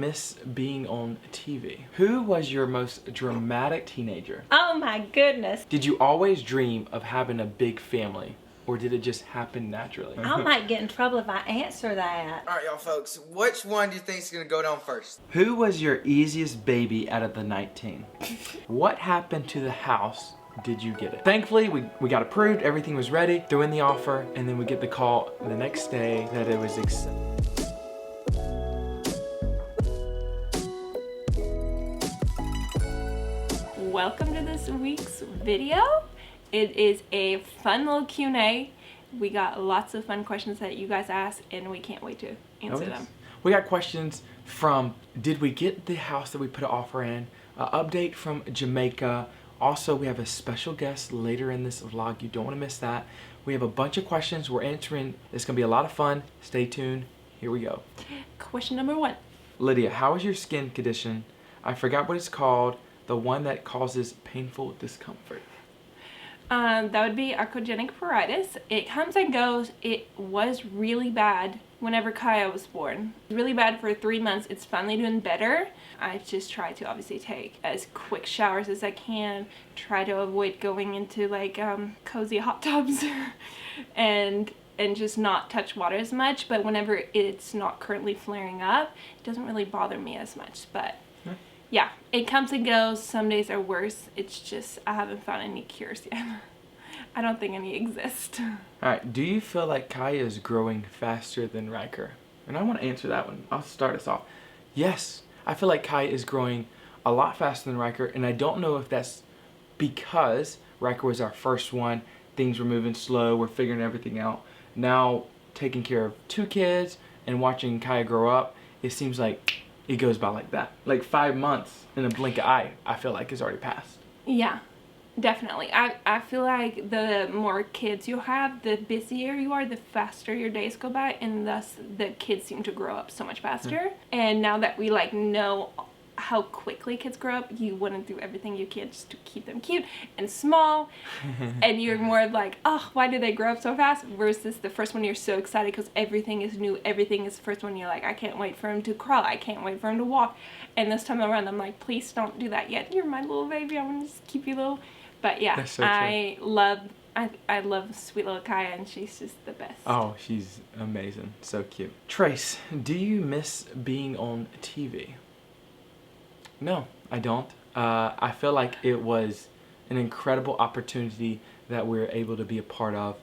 miss being on TV? Who was your most dramatic teenager? Oh my goodness. Did you always dream of having a big family, or did it just happen naturally? I might get in trouble if I answer that. All right, y'all folks, which one do you think is gonna go down first? Who was your easiest baby out of the 19? What happened to the house? Did you get it? Thankfully, we got approved, everything was ready, threw in the offer, and then we get the call the next day that it was accepted. Welcome to this week's video. It is a fun little Q&A. We got lots of fun questions that you guys asked, and we can't wait to answer them. We got questions from, did we get the house that we put an offer in? Update from Jamaica. Also, we have a special guest later in this vlog. You don't want to miss that. We have a bunch of questions we're answering. It's going to be a lot of fun. Stay tuned. Here we go. Question number 1. Lydia, how is your skin condition? I forgot what it's called. The one that causes painful discomfort. That would be archogenic pruritus. It comes and goes. It was really bad whenever Kaia was born. Really bad for 3 months. It's finally doing better. I just try to obviously take as quick showers as I can. Try to avoid going into like cozy hot tubs and just not touch water as much. But whenever it's not currently flaring up, it doesn't really bother me as much. But yeah, it comes and goes. Some days are worse. It's just I haven't found any cures yet. I don't think any exist. Alright, do you feel like Kaia is growing faster than Ryker? And I want to answer that one. I'll start us off. Yes, I feel like Kaia is growing a lot faster than Ryker, and I don't know if that's because Ryker was our first one. Things were moving slow. We're figuring everything out. Now, taking care of 2 kids and watching Kaia grow up, it seems like it goes by like that. Like 5 months in a blink of eye, I feel like it's already passed. Yeah, definitely. I feel like the more kids you have, the busier you are, the faster your days go by, and thus the kids seem to grow up so much faster. And now that we like know how quickly kids grow up, you want to do everything you can just to keep them cute and small. And you're more like, oh, why do they grow up so fast? Versus the first one, you're so excited because everything is new. Everything is the first one. You're like, I can't wait for him to crawl. I can't wait for him to walk. And this time around, I'm like, please don't do that yet. You're my little baby. I want to just keep you little. But yeah, That's so I love sweet little Kaia, and she's just the best. Oh, she's amazing. So cute. Trace, do you miss being on TV? No, I don't. I feel like it was an incredible opportunity that we were able to be a part of,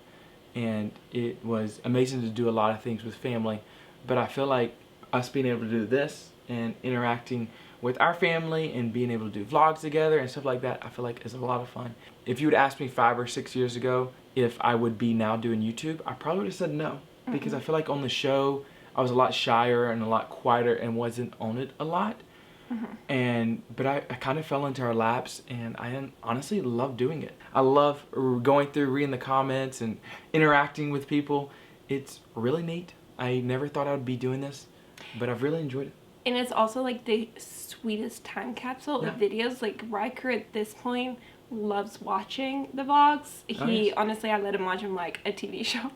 and it was amazing to do a lot of things with family. But I feel like us being able to do this and interacting with our family and being able to do vlogs together and stuff like that, I feel like is a lot of fun. If you would ask me 5 or 6 years ago if I would be now doing YouTube, I probably would have said no. Because I feel like on the show, I was a lot shyer and a lot quieter and wasn't on it a lot. But I kind of fell into our laps, and I honestly love doing it. I love going through, reading the comments and interacting with people. It's really neat. I never thought I would be doing this, but I've really enjoyed it. And it's also like the sweetest time capsule of videos. Like Ryker at this point loves watching the vlogs. He honestly, I let him watch him like a TV show.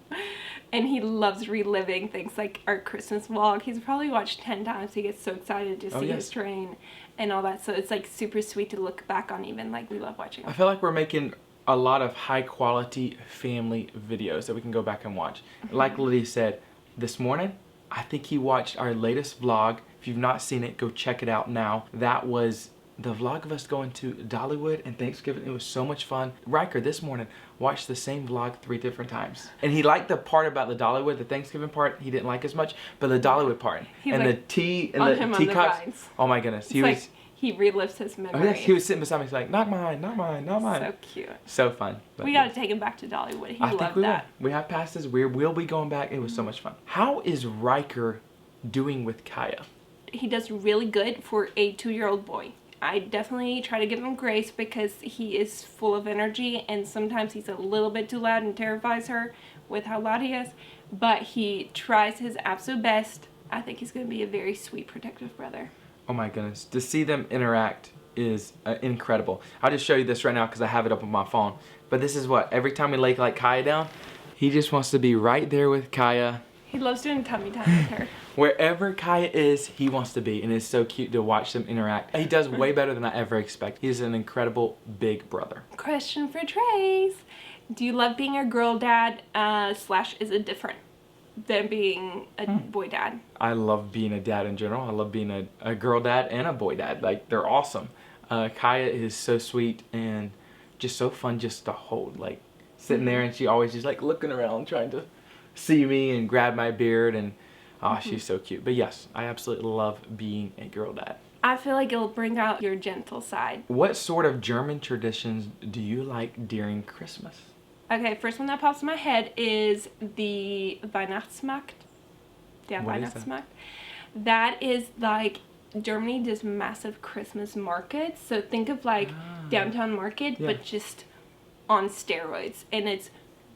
And he loves reliving things like our Christmas vlog. He's probably watched 10 times. He gets so excited to see his train and all that. So it's like super sweet to look back on even. Like we love watching. I feel like we're making a lot of high quality family videos that we can go back and watch. Like Lydia said, this morning, I think he watched our latest vlog. If you've not seen it, go check it out now. That was the vlog of us going to Dollywood and Thanksgiving. It was so much fun. Ryker this morning watched the same vlog 3 different times. And he liked the part about the Dollywood, the Thanksgiving part, he didn't like as much, but the Dollywood part. And like, the tea and the teacups. Oh my goodness. He relives his memory. Oh yes, he was sitting beside me. He's like, not mine, not mine, not mine. So cute. So fun. We got to take him back to Dollywood. He loved that. We have passes. We'll be going back. It was so much fun. How is Ryker doing with Kaia? He does really good for a 2-year-old boy. I definitely try to give him grace because he is full of energy, and sometimes he's a little bit too loud and terrifies her with how loud he is, but he tries his absolute best. I think he's going to be a very sweet, protective brother. Oh my goodness. To see them interact is incredible. I'll just show you this right now because I have it up on my phone. But this is what, every time we lay like Kaia down, he just wants to be right there with Kaia. He loves doing tummy time with her. Wherever Kaia is, he wants to be, and it's so cute to watch them interact. He does way better than I ever expected. He's an incredible big brother. Question for Trace. Do you love being a girl dad, / is it different than being a boy dad? I love being a dad in general. I love being a girl dad and a boy dad. Like, they're awesome. Kaia is so sweet and just so fun just to hold. Like, sitting there and she always just like looking around trying to see me and grab my beard, and she's so cute. But yes, I absolutely love being a girl dad. I feel like it'll bring out your gentle side. What sort of German traditions do you like during Christmas? Okay, first one that pops in my head is the Weihnachtsmarkt. Der What is that? Weihnachtsmarkt. That is like, Germany does massive Christmas markets. So think of like downtown market, Yeah. but just on steroids. And it's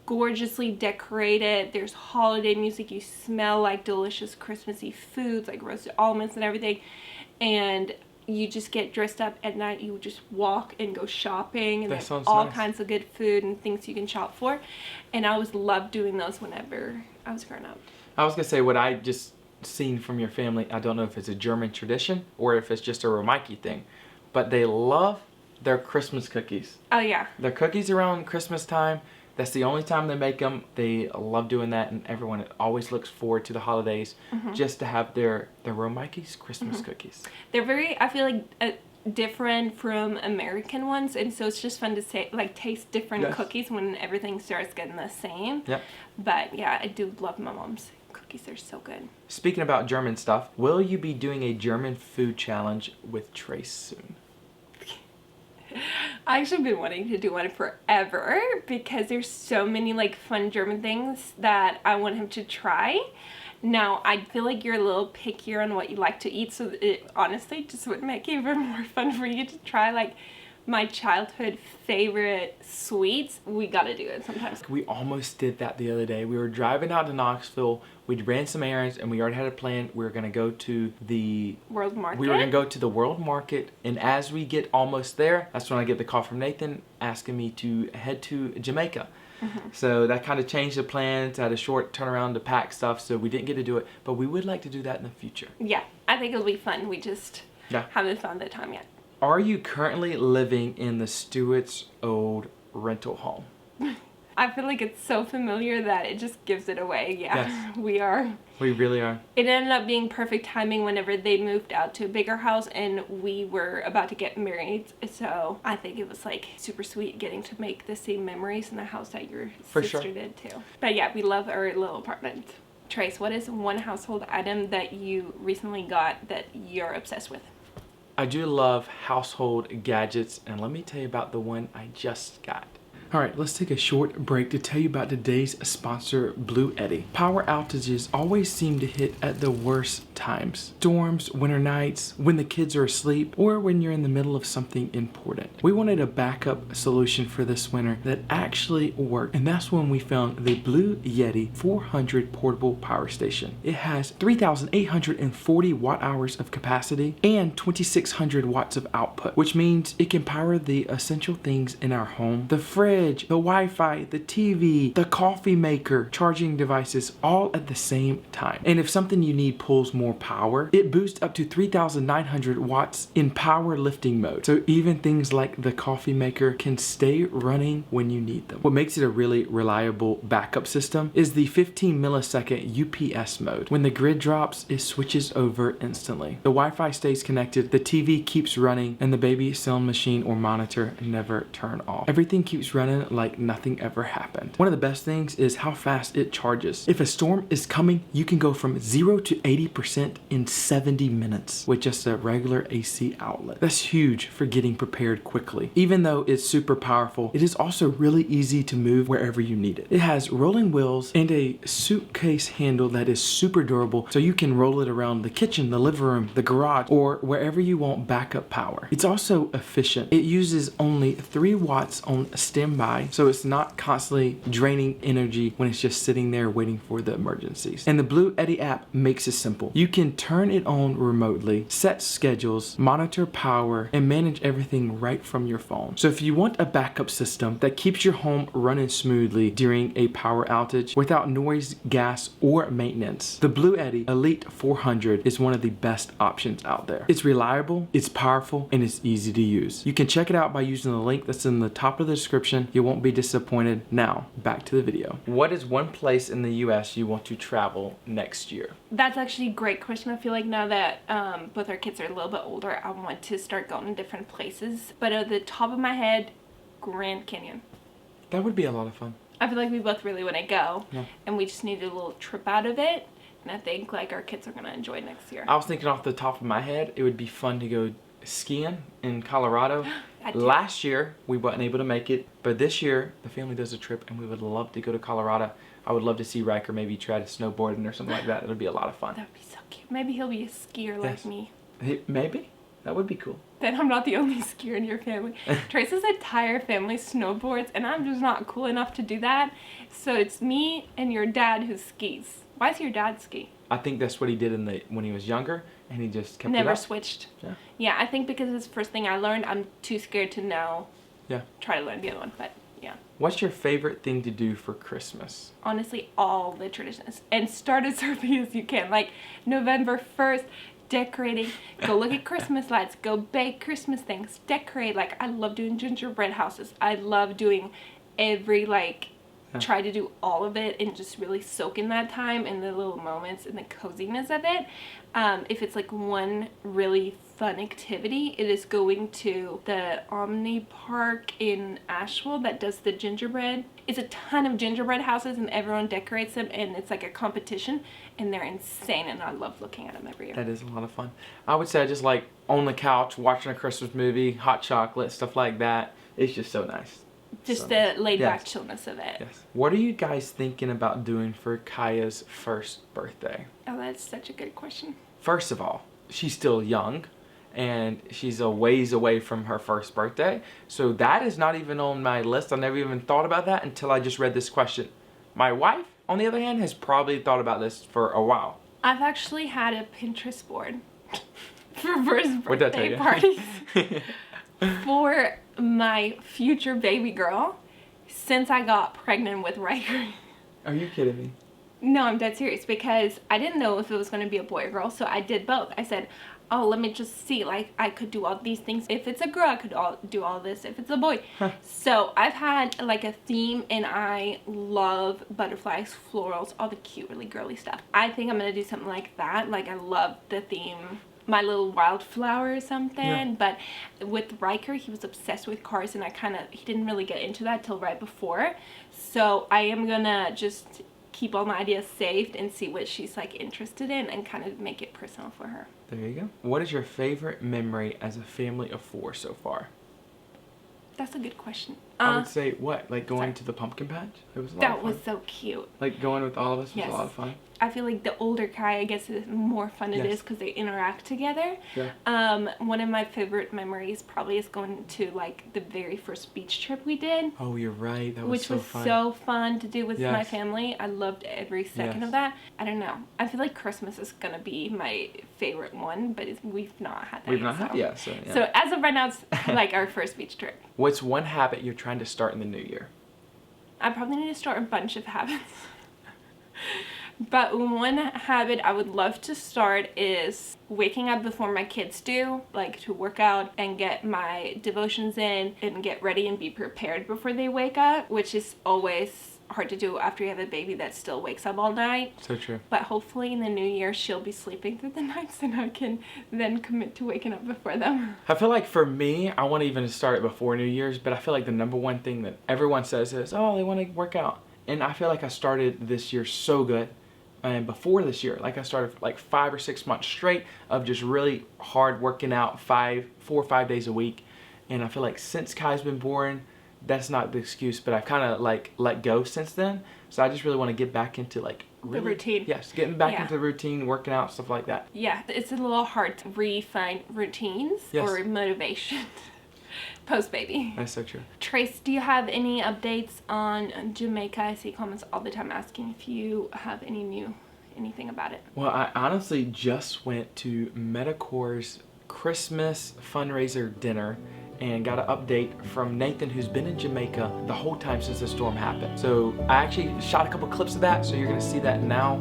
gorgeously decorated. There's holiday music. You smell like delicious Christmassy foods, like roasted almonds and everything. And you just get dressed up at night. You just walk and go shopping, and That there's sounds all nice. kinds of good food and things you can shop for. And I always loved doing those whenever I was growing up. I was gonna say what I just seen from your family. I don't know if it's a German tradition or if it's just a Romaiki thing, but they love their Christmas cookies. Oh yeah. Their cookies around Christmas time. That's the only time they make them. They love doing that, and everyone always looks forward to the holidays just to have their Romaiki's Christmas cookies. They're very, I feel like, different from American ones, and so it's just fun to say, like, taste different Yes. cookies when everything starts getting the same. Yep. But yeah, I do love my mom's cookies. They're so good. Speaking about German stuff, will you be doing a German food challenge with Trace soon? I actually been wanting to do one forever because there's so many like fun German things that I want him to try. Now, I feel like you're a little pickier on what you like to eat, so it honestly just would make it even more fun for you to try like my childhood favorite sweets. We gotta do it sometimes. We almost did that the other day. We were driving out to Knoxville. We ran some errands, and we already had a plan. We were gonna go to the World Market. We were gonna go to the World Market, and as we get almost there, that's when I get the call from Nathan asking me to head to Jamaica. So that kind of changed the plans. I had a short turnaround to pack stuff, so we didn't get to do it. But we would like to do that in the future. Yeah, I think it'll be fun. We just haven't found the time yet. Are you currently living in the Stewart's old rental home? I feel like it's so familiar that it just gives it away. Yeah, Yes. we are. We really are. It ended up being perfect timing whenever they moved out to a bigger house and we were about to get married. So I think it was like super sweet getting to make the same memories in the house that your For sister sure. did too. But yeah, we love our little apartment. Trace, what is one household item that you recently got that you're obsessed with? I do love household gadgets, and let me tell you about the one I just got. All right, let's take a short break to tell you about today's sponsor, Blue Eddy. Power outages always seem to hit at the worst times. Storms, winter nights, when the kids are asleep, or when you're in the middle of something important. We wanted a backup solution for this winter that actually worked, and that's when we found the Blue Yeti 400 portable power station. It has 3,840 watt hours of capacity and 2,600 watts of output, which means it can power the essential things in our home. The fridge, the Wi-Fi, the TV, the coffee maker, charging devices, all at the same time. And if something you need pulls more power, it boosts up to 3,900 watts in power lifting mode. So even things like the coffee maker can stay running when you need them. What makes it a really reliable backup system is the 15 millisecond UPS mode. When the grid drops, it switches over instantly. The Wi-Fi stays connected, the TV keeps running, and the baby sewing machine or monitor never turn off. Everything keeps running like nothing ever happened. One of the best things is how fast it charges. If a storm is coming, you can go from 0 to 80% in 70 minutes with just a regular AC outlet. That's huge for getting prepared quickly. Even though it's super powerful, it is also really easy to move wherever you need it. It has rolling wheels and a suitcase handle that is super durable, so you can roll it around the kitchen, the living room, the garage, or wherever you want backup power. It's also efficient. It uses only 3 watts on standby by, so it's not constantly draining energy when it's just sitting there waiting for the emergencies. And the Blue Eddy app makes it simple. You can turn it on remotely, set schedules, monitor power, and manage everything right from your phone. So if you want a backup system that keeps your home running smoothly during a power outage without noise, gas, or maintenance, the Blue Eddy Elite 400 is one of the best options out there. It's reliable, it's powerful, and it's easy to use. You can check it out by using the link that's in the top of the description. You won't be disappointed. Now, back to the video. What is one place in the US you want to travel next year? That's actually a great question. I feel like now that both our kids are a little bit older, I want to start going to different places. But at the top of my head, Grand Canyon. That would be a lot of fun. I feel like we both really want to go, Yeah. and we just need a little trip out of it. And I think like our kids are gonna enjoy next year. I was thinking off the top of my head, it would be fun to go skiing in Colorado. I do. Last year, we weren't able to make it, but this year, the family does a trip, and we would love to go to Colorado. I would love to see Ryker maybe try to snowboarding or something like that. It would be a lot of fun. That would be so cute. Maybe he'll be a skier like Yes. me. Maybe. That would be cool. Then I'm not the only skier in your family. Trace's entire family snowboards, and I'm just not cool enough to do that. So it's me and your dad who skis. Why does your dad ski? I think that's what he did when he was younger, and he just kept Never it up. switched. Yeah. Yeah, I think because it's the first thing I learned, I'm too scared to now Yeah. try to learn the other one. But yeah, What's your favorite thing to do for Christmas? honestly, all the traditions. And start as early as you can. Like November 1st, decorating. Go look at Christmas lights. Go bake Christmas things. Decorate. Like I love doing gingerbread houses. I love doing every try to do all of it and just really soak in that time and the little moments and the coziness of it. If it's like one really fun activity, it is going to the Omni Park in Asheville that does the gingerbread. It's a ton of gingerbread houses and everyone decorates them, and it's like a competition, and they're insane, and I love looking at them every year. That is a lot of fun. I would say I just like on the couch watching a Christmas movie, hot chocolate, stuff like that. It's just so nice. Just So the nice. laid back Yes. chillness of it. Yes. What are you guys thinking about doing for Kaia's first birthday? Oh, that's such a good question. First of all, she's still young, and she's a ways away from her first birthday. So that is not even on my list. I never even thought about that until I just read this question. My wife, on the other hand, has probably thought about this for a while. I've actually had a Pinterest board for first What'd that tell birthday you? parties for my future baby girl since I got pregnant with Ryker. Are you kidding me? No, I'm dead serious, because I didn't know if it was going to be a boy or girl, so I did both. I said, oh, let me just see, like, I could do all these things. If it's a girl, I could do all this. If it's a boy. So I've had, like, a theme, and I love butterflies, florals, all the cute, really girly stuff. I think I'm going to do something like that. Like, I love the theme, My Little Wildflower or something. Yeah. But with Ryker, he was obsessed with cars, and he didn't really get into that till right before. So I am going to just keep all my ideas saved and see what she's like interested in and kind of make it personal for her. There you go. What is your favorite memory as a family of 4 so far? That's a good question. I would say what? Like going to the pumpkin patch? It was a lot of That fun. was so cute. Like going with all of us was Yes. a lot of fun. I feel like the older Kaia gets the more fun it Yes. is because they interact together. Yeah. One of my favorite memories probably is going to like the very first beach trip we did. Oh, you're right. That was Which so was fun. so fun to do with my Yes. family. I loved every second Yes. of that. I don't know. I feel like Christmas is going to be my favorite one, but we've not had that We've yet, not had, so. yeah. So, yeah. So as of right now, it's like our first beach trip. What's one habit you're trying to start in the new year? I probably need to start a bunch of habits. But one habit I would love to start is waking up before my kids do, like to work out and get my devotions in and get ready and be prepared before they wake up, which is always hard to do after you have a baby that still wakes up all night. So true. But hopefully in the new year she'll be sleeping through the nights and I can then commit to waking up before them. I feel like for me, I want to even start it before New Year's, but I feel like the number one thing that everyone says is, oh, they want to work out. And I feel like I started this year so good. And before this year, like I started like 5 or 6 months straight of just really hard working out 4 or 5 days a week. And I feel like since Kai's been born, that's not the excuse, but I've kind of like let go since then. So I just really want to get back into like really, the routine. Yes, getting back Yeah. into the routine, working out, stuff like that. Yeah, it's a little hard to re-find routines Yes. or motivation. Post baby. That's so true. Trace, do you have any updates on Jamaica? I see comments all the time asking if you have anything about it. Well, I honestly just went to Medicorp's Christmas fundraiser dinner and got an update from Nathan, who's been in Jamaica the whole time since the storm happened. So I actually shot a couple clips of that, so you're gonna see that now.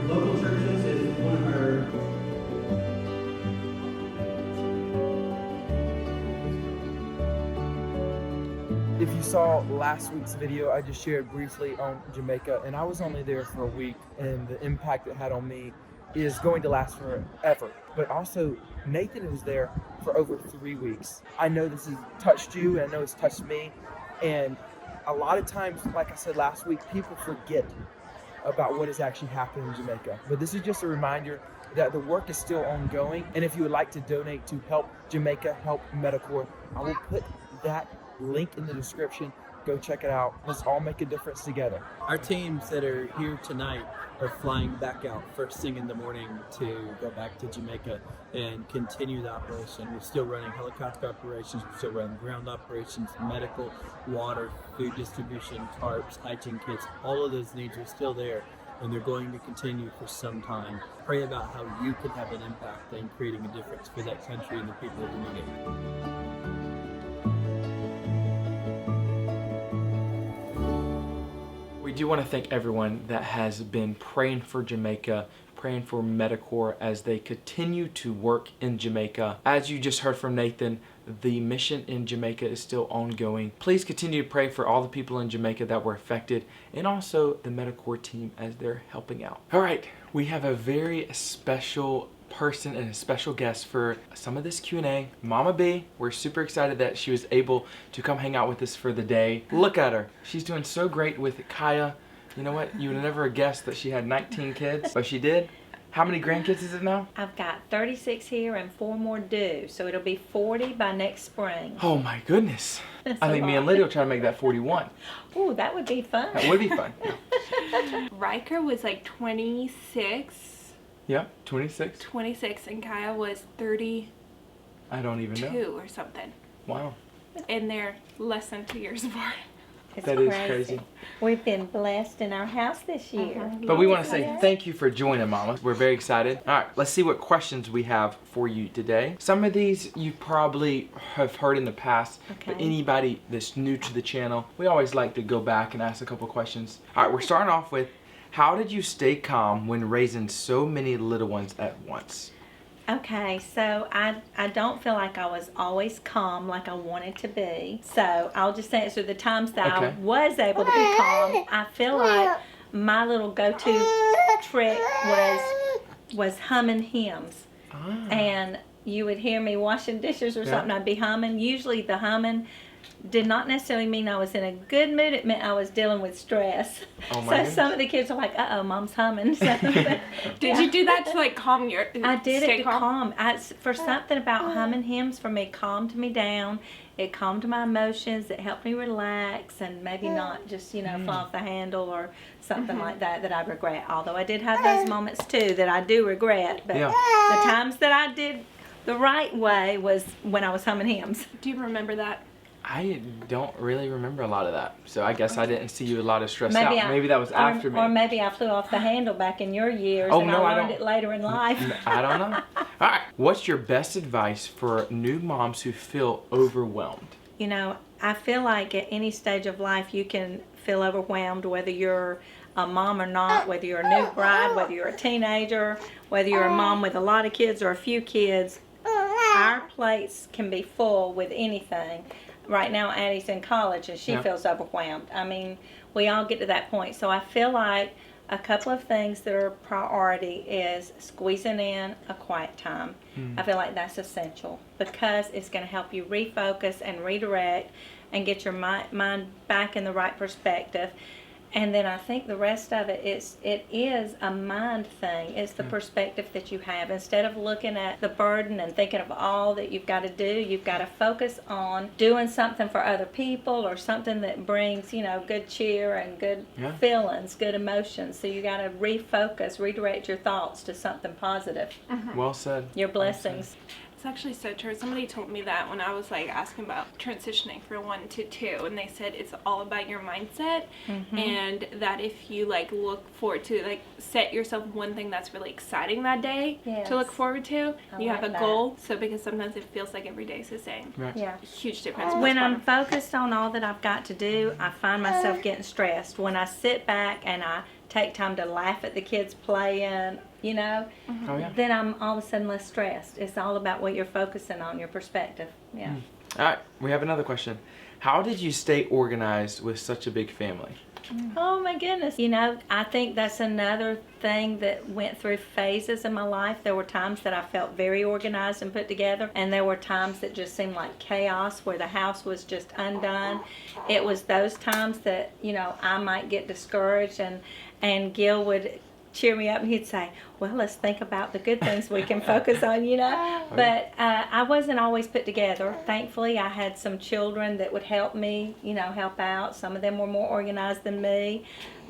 Local churches is one of our If you saw last week's video, I just shared briefly on Jamaica, and I was only there for a week, and the impact it had on me is going to last forever. But also, Nathan was there for over 3 weeks. I know this has touched you, and I know it's touched me, and a lot of times, like I said last week, people forget about what is actually happening in Jamaica. But this is just a reminder that the work is still ongoing, and if you would like to donate to help Jamaica, help Medicorp, I will put that link in the description. Go check it out. Let's all make a difference together. our teams that are here tonight are flying back out first thing in the morning to go back to Jamaica and continue the operation. We're still running helicopter operations, we're still running ground operations, medical, water, food distribution, tarps, hygiene kits. All of those needs are still there, and they're going to continue for some time. Pray about how you can have an impact in creating a difference for that country and the people who need it. We do want to thank everyone that has been praying for Jamaica, praying for Medicorp as they continue to work in Jamaica. As you just heard from Nathan, the mission in Jamaica is still ongoing. Please continue to pray for all the people in Jamaica that were affected, and also the Medicorp team as they're helping out. All right, we have a very special person and a special guest for some of this Q&A. Mama B, we're super excited that she was able to come hang out with us for the day. Look at her. She's doing so great with Kaia. You know what? You would have never guessed that she had 19 kids, but she did. How many grandkids is it now? I've got 36 here and 4 more due, so it'll be 40 by next spring. Oh my goodness. That's I a think me and lot. Lydia will try to make that 41. Ooh, that would be fun. That would be fun. Ryker was like 26, Yeah, 26. and Kaia was 32 I don't even know. or something. Wow. And they're less than 2 years apart. It's That is crazy. We've been blessed in our house this year. But we want to say thank you for joining, Mama. We're very excited. All right, let's see what questions we have for you today. Some of these you probably have heard in the past, but Okay. anybody that's new to the channel, we always like to go back and ask a couple questions. All right, we're starting off with, how did you stay calm when raising so many little ones at once? Okay, so I don't feel like I was always calm like I wanted to be. So I'll just answer the times that I Okay. was able to be calm. I feel like my little go-to trick was humming hymns. Ah. And you would hear me washing dishes or Yeah. something, I'd be humming. Usually the humming did not necessarily mean I was in a good mood. It meant I was dealing with stress. Oh my So goodness. some of the kids are like, uh-oh, Mom's humming. So, Did you do that to like calm your? I did stay it to calm. For something about humming hymns, for me, calmed me down. It calmed my emotions. It helped me relax and maybe not just, fall off the handle or something like that I'd regret. Although I did have those moments too that I do regret. But Yeah. the times that I did the right way was when I was humming hymns. Do you remember that? I don't really remember a lot of that, so I guess I didn't see you a lot of stressed Maybe out. Maybe that was after me. Or maybe I flew off the handle back in your years Oh, and no, I I learned don't. it later in life. I don't know. All right. What's your best advice for new moms who feel overwhelmed? I feel like at any stage of life you can feel overwhelmed, whether you're a mom or not, whether you're a new bride, whether you're a teenager, whether you're a mom with a lot of kids or a few kids. Our plates can be full with anything. Right now Addie's in college and she Yeah. feels overwhelmed. I mean, we all get to that point. So I feel like a couple of things that are priority is squeezing in a quiet time. I feel like that's essential because it's going to help you refocus and redirect and get your mind back in the right perspective. And then I think the rest of it is a mind thing. It's the perspective that you have. Instead of looking at the burden and thinking of all that you've got to do, you've got to focus on doing something for other people or something that brings, good cheer and good feelings, good emotions. So you got to refocus, redirect your thoughts to something positive. Well said. Your blessings. It's actually so true. Somebody told me that when I was asking about transitioning from 1 to 2, and they said it's all about your mindset, and that if you look forward to set yourself one thing that's really exciting that day to look forward to. You have a goal. So because sometimes it feels like every day is the same. Right. Yeah. Huge difference. When I'm focused on all that I've got to do, I find myself getting stressed. When I sit back and I take time to laugh at the kids playing, then I'm all of a sudden less stressed. It's all about what you're focusing on, your perspective. Yeah. All right, we have another question. How did you stay organized with such a big family? Oh my goodness. I think that's another thing that went through phases in my life. There were times that I felt very organized and put together, and there were times that just seemed like chaos where the house was just undone. It was those times that, I might get discouraged, and Gil would cheer me up and he'd say, well, let's think about the good things we can focus on, But I wasn't always put together. Thankfully, I had some children that would help me, help out. Some of them were more organized than me,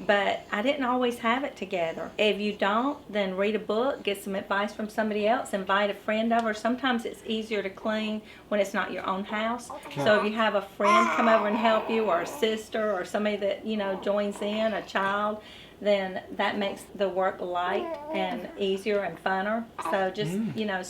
but I didn't always have it together. If you don't, then read a book, get some advice from somebody else, invite a friend over. Sometimes it's easier to clean when it's not your own house. So if you have a friend come over and help you, or a sister, or somebody that, joins in, a child, then that makes the work light and easier and funner. So just,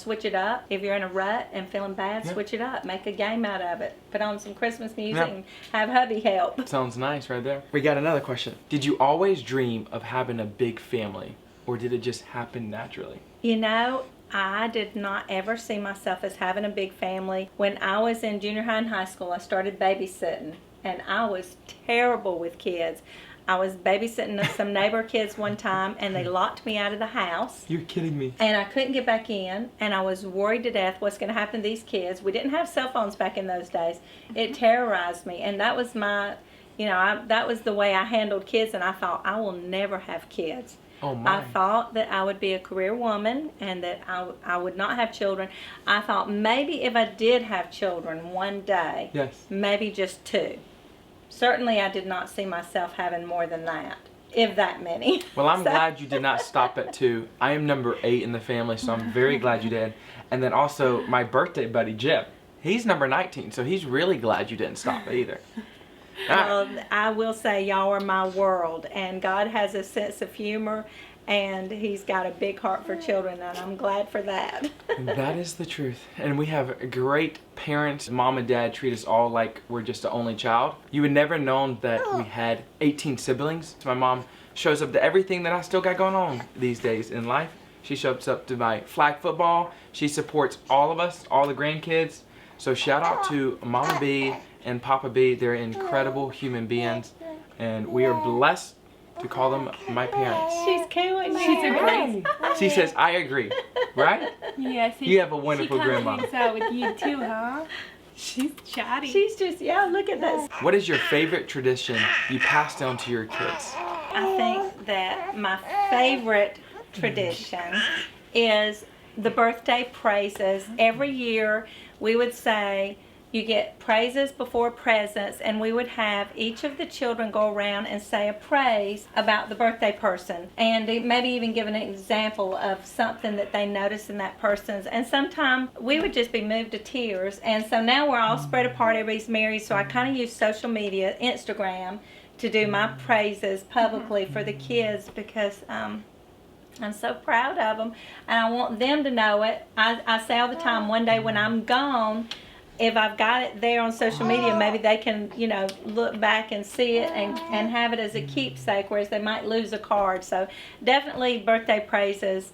switch it up. If you're in a rut and feeling bad, switch it up. Make a game out of it. Put on some Christmas music and have hubby help. Sounds nice right there. We got another question. Did you always dream of having a big family, or did it just happen naturally? I did not ever see myself as having a big family. When I was in junior high and high school, I started babysitting, and I was terrible with kids. I was babysitting some neighbor kids one time, and they locked me out of the house. You're kidding me. And I couldn't get back in, and I was worried to death what's going to happen to these kids. We didn't have cell phones back in those days. It terrorized me, and that was my, that was the way I handled kids, and I thought, I will never have kids. Oh my. I thought that I would be a career woman and that I would not have children. I thought maybe if I did have children one day, maybe just 2. Certainly, I did not see myself having more than that, if that many. Well, I'm glad you did not stop at 2. I am number 8 in the family, so I'm very glad you did. And then also, my birthday buddy, Jeb, he's number 19, so he's really glad you didn't stop either. Well, I will say y'all are my world, and God has a sense of humor, and he's got a big heart for children, and I'm glad for that. That is the truth. And we have great parents. Mom and Dad treat us all like we're just the only child. You would never known that we had 18 siblings. My mom shows up to everything that I still got going on these days in life. She shows up to my flag football. She supports all of us, all the grandkids. So shout out to Mama B and Papa B. They're incredible human beings, and we are blessed to call them my parents. She's cute. She's agrees. She says, I agree, right? Yes. You have a wonderful grandma. She hangs out with you too, huh? She's chatty. She's just, look at this. What is your favorite tradition you pass down to your kids? I think that my favorite tradition is the birthday praises. Every year we would say, you get praises before presents, and we would have each of the children go around and say a praise about the birthday person, and maybe even give an example of something that they noticed in that person's. And sometimes we would just be moved to tears. And so now we're all spread apart, everybody's married, so I kind of use social media, Instagram, to do my praises publicly for the kids, because I'm so proud of them, and I want them to know it. I say all the time, one day when I'm gone, if I've got it there on social media, maybe they can, look back and see it and have it as a keepsake, whereas they might lose a card. So definitely birthday praises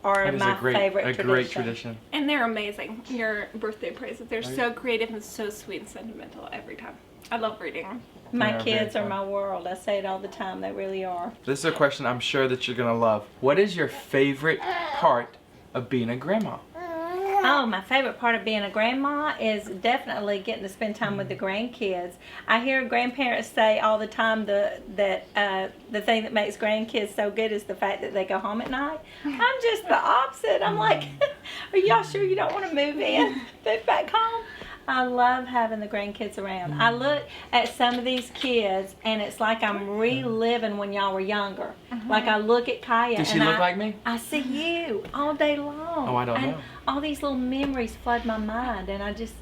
are my favorite tradition. A great tradition. And they're amazing, your birthday praises. They're so creative and so sweet and sentimental every time. I love reading. My They are kids very are fun. my world. I say it all the time. They really are. This is a question I'm sure that you're gonna love. What is your favorite part of being a grandma? Oh, my favorite part of being a grandma is definitely getting to spend time with the grandkids. I hear grandparents say all the time that the thing that makes grandkids so good is the fact that they go home at night. I'm just the opposite. I'm like, are y'all sure you don't want to move back home? I love having the grandkids around. I look at some of these kids and it's like I'm reliving when y'all were younger. Like I look at Kaia Does she and look like me? I see you all day long. Oh, I don't and know. all these little memories flood my mind and I just,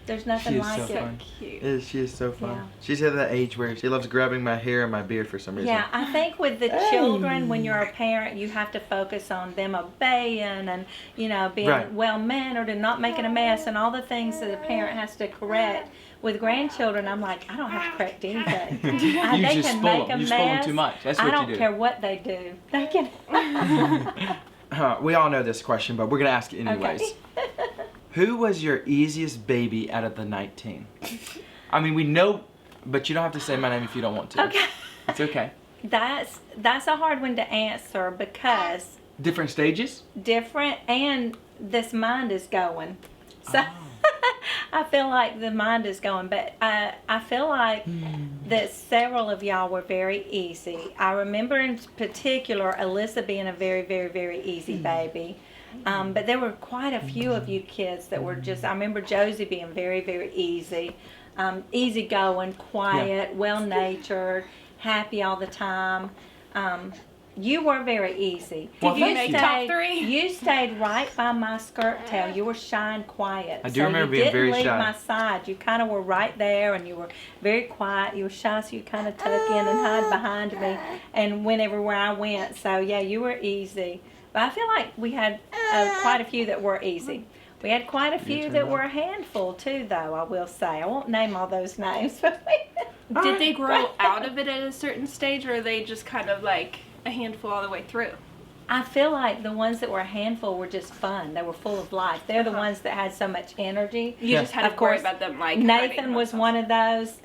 there's nothing She is like so it. fun. Cute. She is so fun. Yeah. She's at that age where she loves grabbing my hair and my beard for some reason. Yeah, I think with the children, when you're a parent, you have to focus on them obeying and, being Right. well-mannered and not making a mess and all the things that a parent has to correct. With grandchildren, I'm like, I don't have to correct anything. You They just can spoil make them. a You spoil them mess. too much. That's I what don't you do. care what they do. They can. We all know this question, but we're gonna ask it anyways. Okay. Who was your easiest baby out of the 19? I mean, we know, but you don't have to say my name if you don't want to. Okay. It's okay. That's a hard one to answer because Different stages? different and this mind is going. So Oh. I feel like the mind is going, but I feel like that several of y'all were very easy. I remember in particular Alyssa being a very, very, very easy baby. But there were quite a few of you kids that were just, I remember Josie being very, very easy. Easygoing, quiet, well-natured, happy all the time. You were very easy. Well, Did you thank make you. top 3? You stayed right by my skirt tail. You were shy and quiet. I do remember being very You didn't shy. leave my side. You kind of were right there, and you were very quiet. You were shy, so you kind of tuck in and hide behind me and went everywhere I went. So, yeah, you were easy. But I feel like we had quite a few that were easy. We had quite a few turn that it were a handful, too, though, I will say. I won't name all those names. Did they grow out of it at a certain stage, or are they just kind of like a handful all the way through? I feel like the ones that were a handful were just fun. They were full of life. They're the ones that had so much energy. You just had Of to worry course, about them like Nathan was one of those.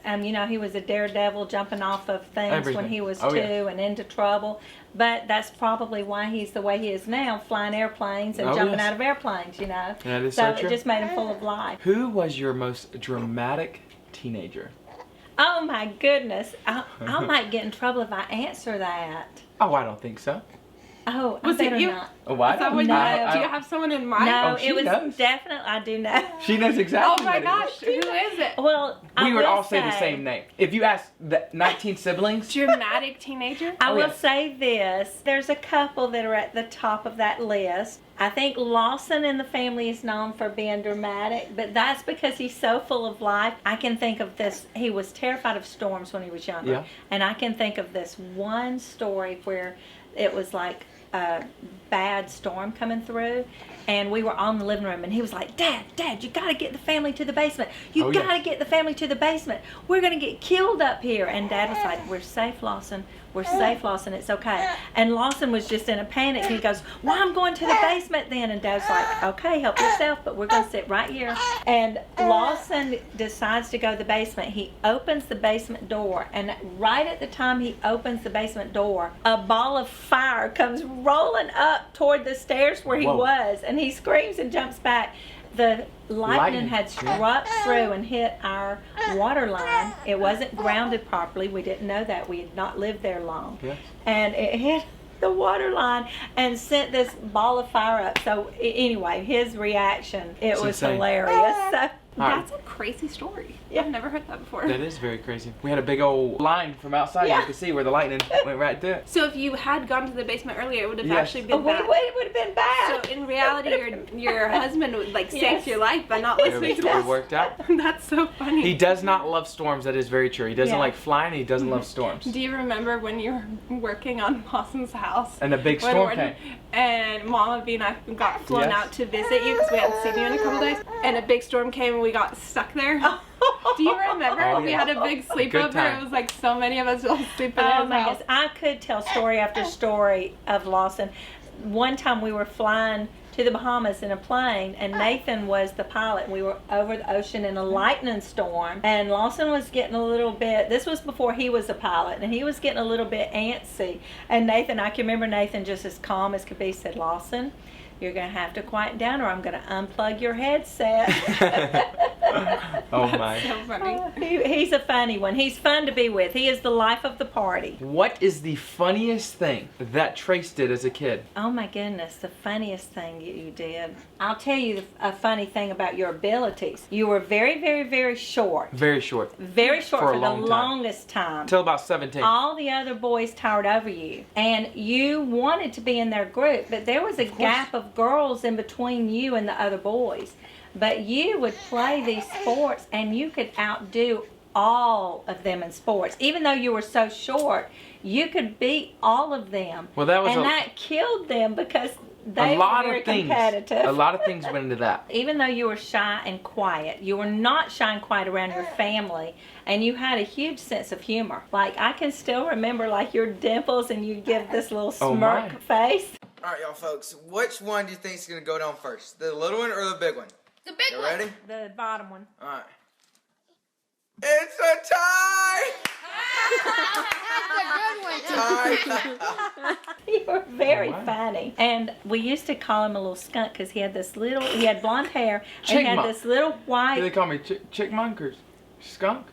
He was a daredevil jumping off of things when Everything. he was Oh, 2 yeah. and into trouble. But that's probably why he's the way he is now, flying airplanes and Oh, jumping yes. out of airplanes, That is So so true. it just made him full of life. Who was your most dramatic teenager? Oh my goodness. I might get in trouble if I answer that. Oh, I don't think so. Oh, I Was it better you? not. Oh, why? Is that what No. do you have someone in mind? No, Oh, she it was knows. definitely, I do know. She knows exactly. Oh my what it gosh, is. who is it? Well, I We would will all say the same name. If you ask the 19 siblings, Dramatic teenager? I Oh, will yes. say this. There's a couple that are at the top of that list. I think Lawson in the family is known for being dramatic, but that's because he's so full of life. I can think of this. He was terrified of storms when he was younger. Yeah. And I can think of this one story where it was like a bad storm coming through. And we were on the living room, and he was like, Dad, you got to get the family to the basement. You Oh, got to yes. get the family to the basement. We're going to get killed up here. And Dad was like, we're safe, Lawson. We're safe, Lawson. It's okay. And Lawson was just in a panic. He goes, well, I'm going to the basement then. And Dad's like, okay, help yourself, but we're going to sit right here. And Lawson decides to go to the basement. He opens the basement door. And right at the time he opens the basement door, a ball of fire comes rolling up toward the stairs where he Whoa. was. And he screams and jumps back. The lightning had struck through and hit our water line. It wasn't grounded properly. We didn't know that. We had not lived there long. Yes. And it hit the water line and sent this ball of fire up. So anyway, his reaction, it It's was insane. hilarious. So, That's a crazy story. Yeah. I've never heard that before. that is very crazy. We had a big old line from outside. Yeah. You could see where the lightning went right through it. So if you had gone to the basement earlier, it would have Yes. actually oh, been bad. it would have been bad. So in reality, your husband would like Yes. saved your life by not It listening to us. worked out. That's so funny. He does not love storms. That is very true. He doesn't Yeah. like flying. He doesn't love storms. Do you remember when you were working on Lawson's house? And a big When storm we're- came. And Mama B and I got flown Yes. out to visit you because we hadn't seen you in a couple days. And a big storm came and we got stuck there. Do you remember? Oh, We yeah. had a big Good sleepover. time. It was like so many of us all sleeping in Oh his my house. goodness, I could tell story after story of Lawson. One time we were flying to the Bahamas in a plane, and Nathan was the pilot. We were over the ocean in a lightning storm, and Lawson was getting a little bit, this was before he was a pilot, and he was getting a little bit antsy. And Nathan, I can remember Nathan just as calm as could be said, "Lawson, you're going to have to quiet down or I'm going to unplug your headset." Oh my. So funny. He's a funny one. He's fun to be with. He is the life of the party. What is the funniest thing that Trace did as a kid? Oh my goodness, the funniest thing you did. I'll tell you a funny thing about your abilities. You were very, very, very short. Very short. Very short For a for the long time. longest time. Until about 17. All the other boys towered over you. And you wanted to be in their group, but there was a gap of girls in between you and the other boys. But you would play these sports and you could outdo all of them in sports. Even though you were so short, you could beat all of them. Well, that was that killed them because they a lot were very of things. competitive. A lot of things went into that. Even though you were shy and quiet, you were not shy and quiet around your family, and you had a huge sense of humor. Like, I can still remember, like, your dimples, and you give this little smirk face. All right, y'all folks, which one do you think is going to go down first? The little one or the big one? The big You one. ready? The bottom one. All right. It's a tie! That's a good one. Tie! You were very Oh, wow. funny. And we used to call him a little skunk because he had blonde hair, and he had Chickmunk. this little Do they white, call me chickmunk or skunk?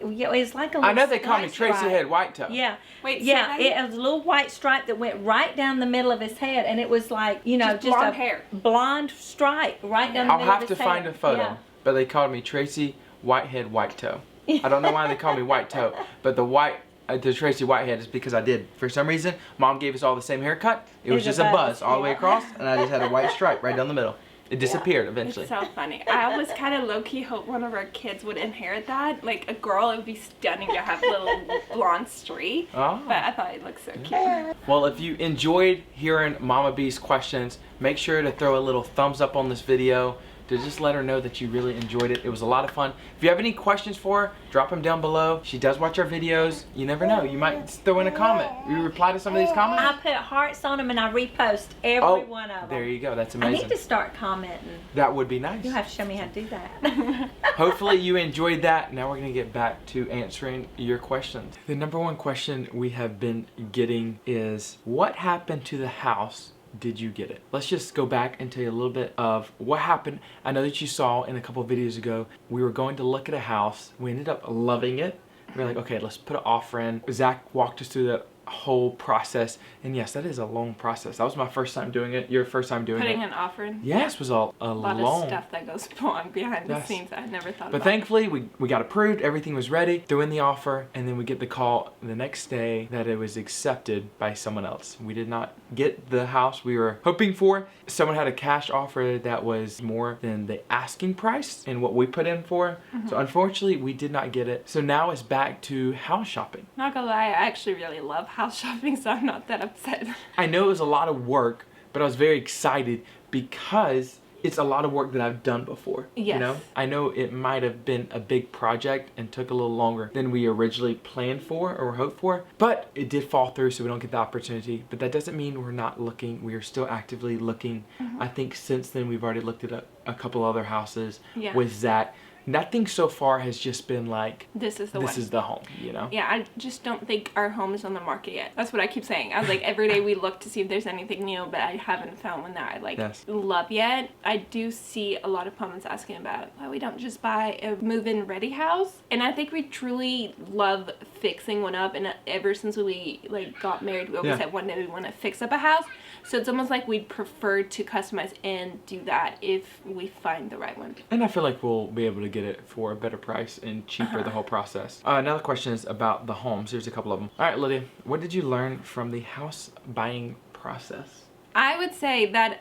yeah, it was like a little I know they call me white Tracy stripe. Head White Toe. Yeah. Wait, Yeah, say that it was a little white stripe that went right down the middle of his head, and it was like, you know, Just just blonde a hair. blonde stripe right down the I'll middle have of to his find head. a photo. Yeah. But they called me Tracy Whitehead White Toe. I don't know why they call me White Toe, but the Tracy Whitehead is because I did. For some reason, Mom gave us all the same haircut. It was It's just a a buzz buzz, all the way yeah. across, and I just had a white stripe right down the middle. It disappeared eventually. It's so funny. I always kind of low-key hope one of our kids would inherit that. Like a girl, it would be stunning to have a little blonde streak. Oh. But I thought it looked so cute. Well, if you enjoyed hearing Mama B's questions, make sure to throw a little thumbs up on this video to just let her know that you really enjoyed it. It was a lot of fun. If you have any questions for her, drop them down below. She does watch our videos. You never know. You might throw in a comment. You reply to some of these comments? I put hearts on them and I repost every one of them. There you go. That's I amazing. need to start commenting. That would be nice. You'll have to show me how to do that. Hopefully you enjoyed that. Now we're going to get back to answering your questions. The number one question we have been getting is, what happened to the house? Did you get it? Let's just go back and tell you a little bit of what happened. I know that you saw in a couple of videos ago, we were going to look at a house. We ended up loving it. We were like, okay, let's put an offer in. Zach walked us through the whole process, and yes, that is a long process. That was my first time doing it. Your first time doing Putting it. an offer in. Yes, was a A lot long of stuff that goes on behind the Yes. scenes I had never thought But about. thankfully, we got approved, everything was ready, threw in the offer, and then we get the call the next day that it was accepted by someone else. We did not get the house we were hoping for. Someone had a cash offer that was more than the asking price and what we put in for. So unfortunately, we did not get it. So now it's back to house shopping. Not gonna lie, I actually really love house shopping, so I'm not that upset. I know it was a lot of work, but I was very excited because it's a lot of work that I've done before. You Yes. know? I know it might have been a big project and took a little longer than we originally planned for or hoped for, but it did fall through, so we don't get the opportunity. But that doesn't mean we're not looking. We are still actively looking. I think since then we've already looked at a couple other houses Yeah. with Zach. Nothing so far has just been like, This is the one. this is the home, you know? Yeah, I just don't think our home is on the market yet. That's what I keep saying. I was like, every day we look to see if there's anything new, but I haven't found one that I like Yes. love yet. I do see a lot of comments asking about why we don't just buy a move-in ready house. And I think we truly love fixing one up. And ever since we like got married, we always Yeah. said one day we want to fix up a house. So it's almost like we'd prefer to customize and do that if we find the right one. And I feel like we'll be able to get it for a better price and cheaper the whole process. Another question is about the homes. Here's a couple of them. All right, Lydia, what did you learn from the house buying process? I would say that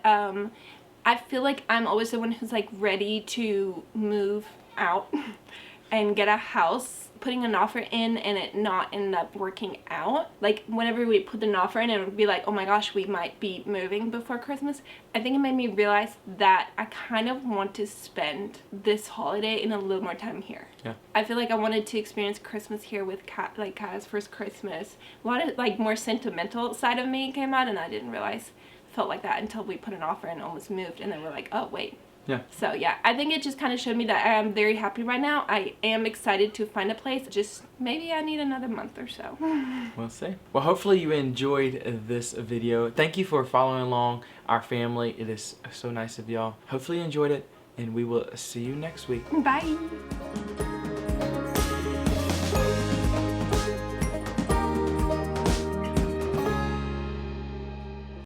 I feel like I'm always the one who's like ready to move out and get a house. Putting an offer in and it not end up working out. Like whenever we put an offer in, it would be like, oh my gosh, we might be moving before Christmas. I think it made me realize that I kind of want to spend this holiday in a little more time here. Yeah. I feel like I wanted to experience Christmas here with Kaia's first Christmas. A lot of like more sentimental side of me came out, and I didn't realize felt like that until we put an offer in and almost moved, and then we're like, oh wait. Yeah. So yeah, I think it just kind of showed me that I am very happy right now. I am excited to find a place. Just maybe I need another month or so. We'll see. Well, hopefully you enjoyed this video. Thank you for following along our family. It is so nice of y'all. Hopefully you enjoyed it, and we will see you next week. Bye.